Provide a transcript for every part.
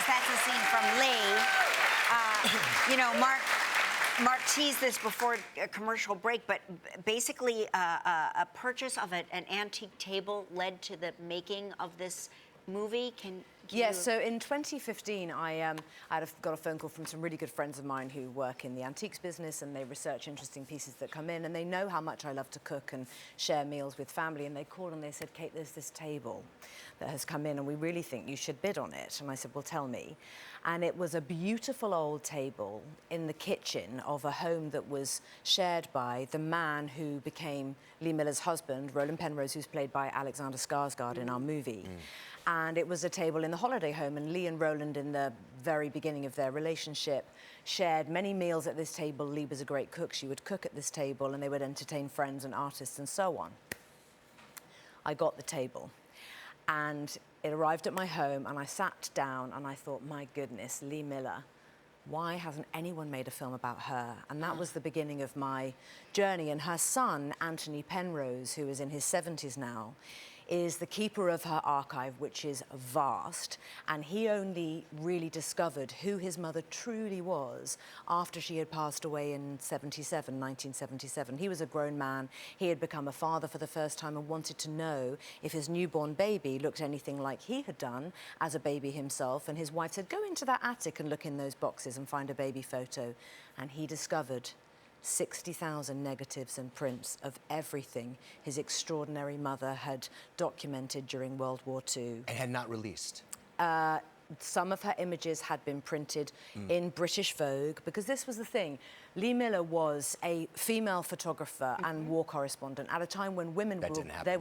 that's a scene from Lee. You know, Mark teased this before a commercial break, but basically a purchase of an antique table led to the making of this movie. Can Yes, so in 2015, I got a phone call from some really good friends of mine who work in the antiques business, and they research interesting pieces that come in, and they know how much I love to cook and share meals with family, and they called and they said, Kate, there's this table that has come in and we really think you should bid on it. And I said, well, tell me. And it was a beautiful old table in the kitchen of a home that was shared by the man who became Lee Miller's husband, Roland Penrose, who's played by Alexander Skarsgård in our movie. And it was a table in the holiday home, and Lee and Roland, in the very beginning of their relationship, shared many meals at this table. Lee was a great cook. She would cook at this table, and they would entertain friends and artists and so on. I got the table, and it arrived at my home, and I sat down, and I thought, my goodness, Lee Miller, why hasn't anyone made a film about her? And that was the beginning of my journey. And her son, Anthony Penrose, who is in his 70s now, is the keeper of her archive, which is vast, and he only really discovered who his mother truly was after she had passed away in 1977. He was a grown man. He had become a father for the first time and wanted to know if his newborn baby looked anything like he had done as a baby himself, and his wife said, go into that attic and look in those boxes and find a baby photo. And he discovered 60,000 negatives and prints of everything his extraordinary mother had documented during World War II. And had not released? Some of her images had been printed in British Vogue, because this was the thing. Lee Miller was a female photographer and war correspondent at a time when women they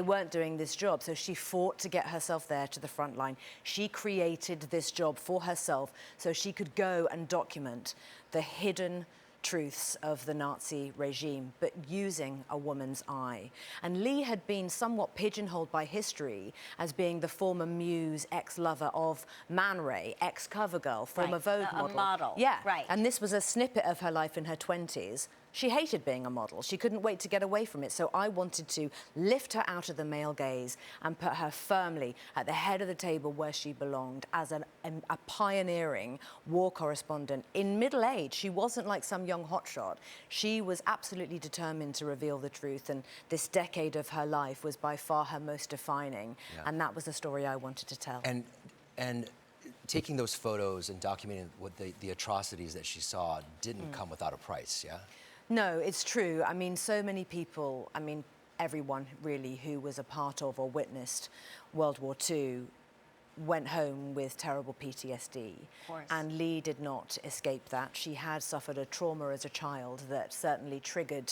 weren't doing this job. So she fought to get herself there to the front line. She created this job for herself so she could go and document the hidden truths of the Nazi regime, but using a woman's eye. And Lee had been somewhat pigeonholed by history as being the former muse, ex-lover of Man Ray, ex-CoverGirl, former Vogue model. A model. Yeah, right. And this was a snippet of her life in her 20s. She hated being a model. She couldn't wait to get away from it. So I wanted to lift her out of the male gaze and put her firmly at the head of the table where she belonged as a pioneering war correspondent. In middle age, she wasn't like some young hotshot. She was absolutely determined to reveal the truth, and this decade of her life was by far her most defining. Yeah. And that was the story I wanted to tell. And taking those photos and documenting what the atrocities that she saw didn't come without a price, yeah? No, it's true. I mean, so many people, I mean, everyone really who was a part of or witnessed World War II went home with terrible PTSD. Of course. And Lee did not escape that. She had suffered a trauma as a child that certainly triggered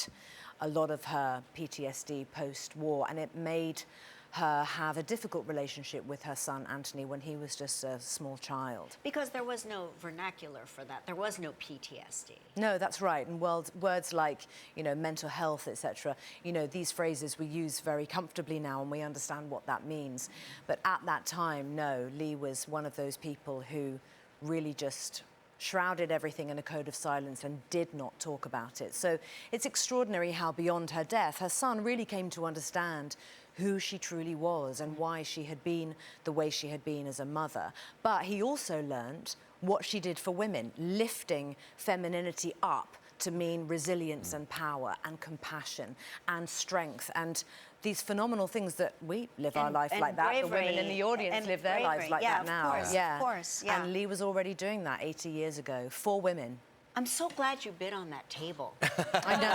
a lot of her PTSD post-war, and it made her have a difficult relationship with her son, Anthony, when he was just a small child. Because there was no vernacular for that. There was no PTSD. No, that's right. And words like, you know, mental health, etc., you know, these phrases we use very comfortably now, and we understand what that means. But at that time, no, Lee was one of those people who really just shrouded everything in a code of silence and did not talk about it. So it's extraordinary how beyond her death, her son really came to understand who she truly was and why she had been the way she had been as a mother. But he also learned what she did for women, lifting femininity up to mean resilience and power and compassion and strength and these phenomenal things that we live our life like that. The women in the audience live their lives like that now. Yeah, of course. Yeah. And Lee was already doing that 80 years ago for women. I'm so glad you bid on that table. I know.